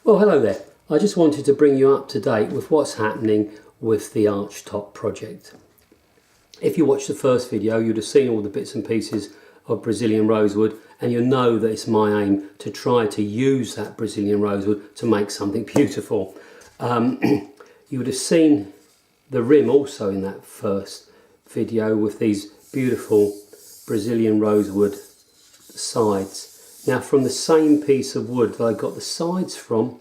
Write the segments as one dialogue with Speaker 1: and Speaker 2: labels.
Speaker 1: Well, hello there. I just wanted to bring you up to date with what's happening with the Archtop project. If you watched the first video, you'd have seen all the bits and pieces of Brazilian rosewood, and you'll know that it's my aim to try to use that Brazilian rosewood to make something beautiful. You would have seen the rim also in that first video with these beautiful Brazilian rosewood sides. Now, from the same piece of wood that I got the sides from,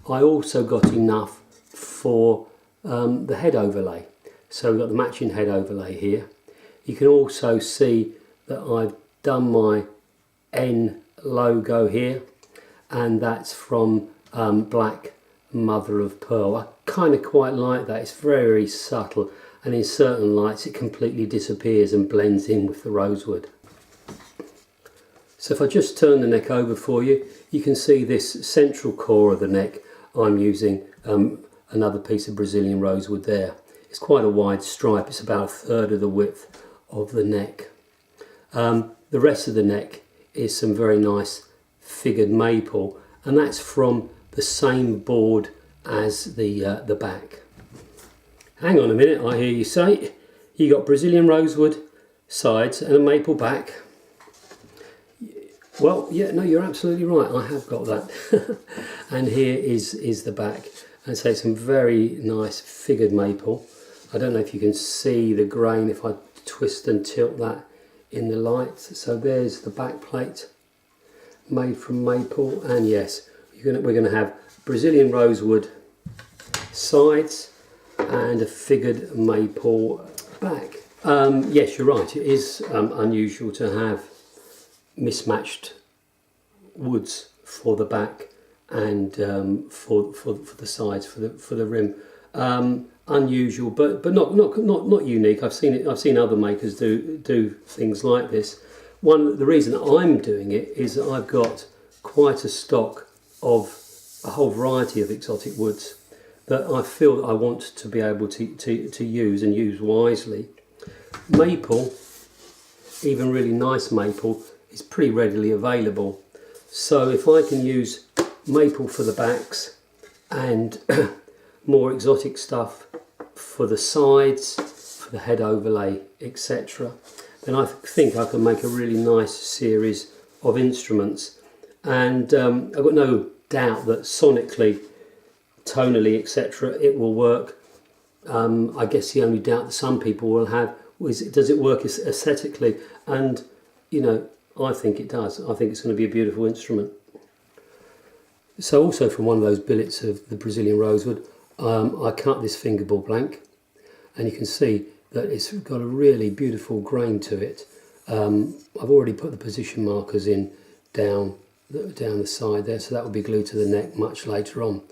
Speaker 1: I also got enough for the head overlay. So we've got the matching head overlay here. You can also see that I've done my N logo here, and that's from black mother of pearl. I kind of quite like that. It's very subtle, and in certain lights it completely disappears and blends in with the rosewood. So if I just turn the neck over for you, you can see this central core of the neck. I'm using another piece of Brazilian rosewood there. It's quite a wide stripe. It's about a third of the width of the neck. The rest of the neck is some very nice figured maple, and that's from the same board as the back. Hang on a minute, I hear you say. You got Brazilian rosewood sides and a maple back. Well, yeah, no, you're absolutely right. I have got that. And here is the back. And so some very nice figured maple. I don't know if you can see the grain if I twist and tilt that in the light. So there's the back plate made from maple. And yes, we're going to have Brazilian rosewood sides and a figured maple back. Yes, you're right. It is unusual to have mismatched woods for the back and for the sides, for the rim. Unusual, but not unique. I've seen other makers do things like this. The reason I'm doing it is that I've got quite a stock of a whole variety of exotic woods that I feel that I want to be able to use and use wisely. Maple, even really nice maple, is pretty readily available. So if I can use maple for the backs and more exotic stuff for the sides, for the head overlay, etc., then I think I can make a really nice series of instruments. And I've got no doubt that sonically, tonally, etc., it will work. I guess the only doubt that some people will have is, does it work aesthetically? And you know, I think it does. I think it's going to be a beautiful instrument. So also from one of those billets of the Brazilian rosewood, I cut this fingerboard blank, and you can see that it's got a really beautiful grain to it. I've already put the position markers in down the side there, so that will be glued to the neck much later on.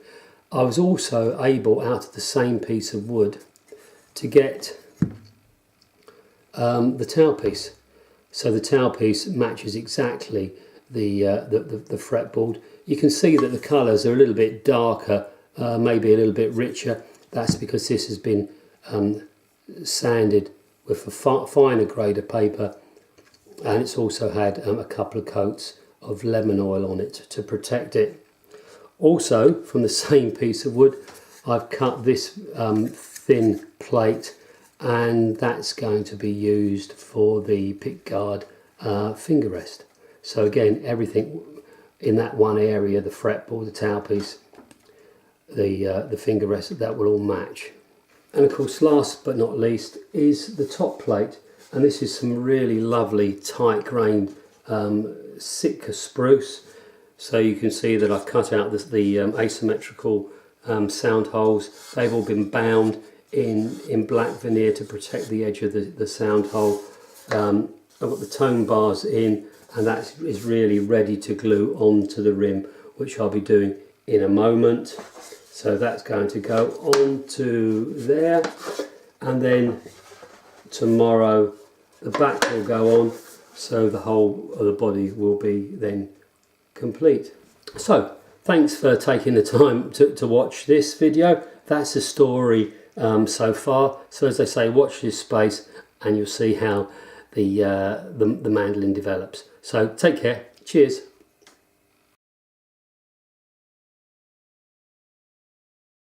Speaker 1: I was also able, out of the same piece of wood, to get the tailpiece. So the tailpiece matches exactly the fretboard. You can see that the colours are a little bit darker, maybe a little bit richer. That's because this has been sanded with a finer grade of paper, and it's also had a couple of coats of lemon oil on it to protect it. Also, from the same piece of wood, I've cut this thin plate, and that's going to be used for the pickguard finger rest. So again, everything in that one area, the fretboard, the tailpiece, the finger rest, that will all match. And of course, last but not least is the top plate, and this is some really lovely tight grained Sitka spruce. So you can see that I've cut out the asymmetrical sound holes. They've all been bound in black veneer to protect the edge of the sound hole. I've got the tone bars in, and that is really ready to glue onto the rim, which I'll be doing in a moment. So that's going to go onto there, and then tomorrow the back will go on, so the whole of the body will be then complete. So thanks for taking the time to watch this video. That's the story so far. So as they say, watch this space and you'll see how the mandolin develops. So take care. Cheers.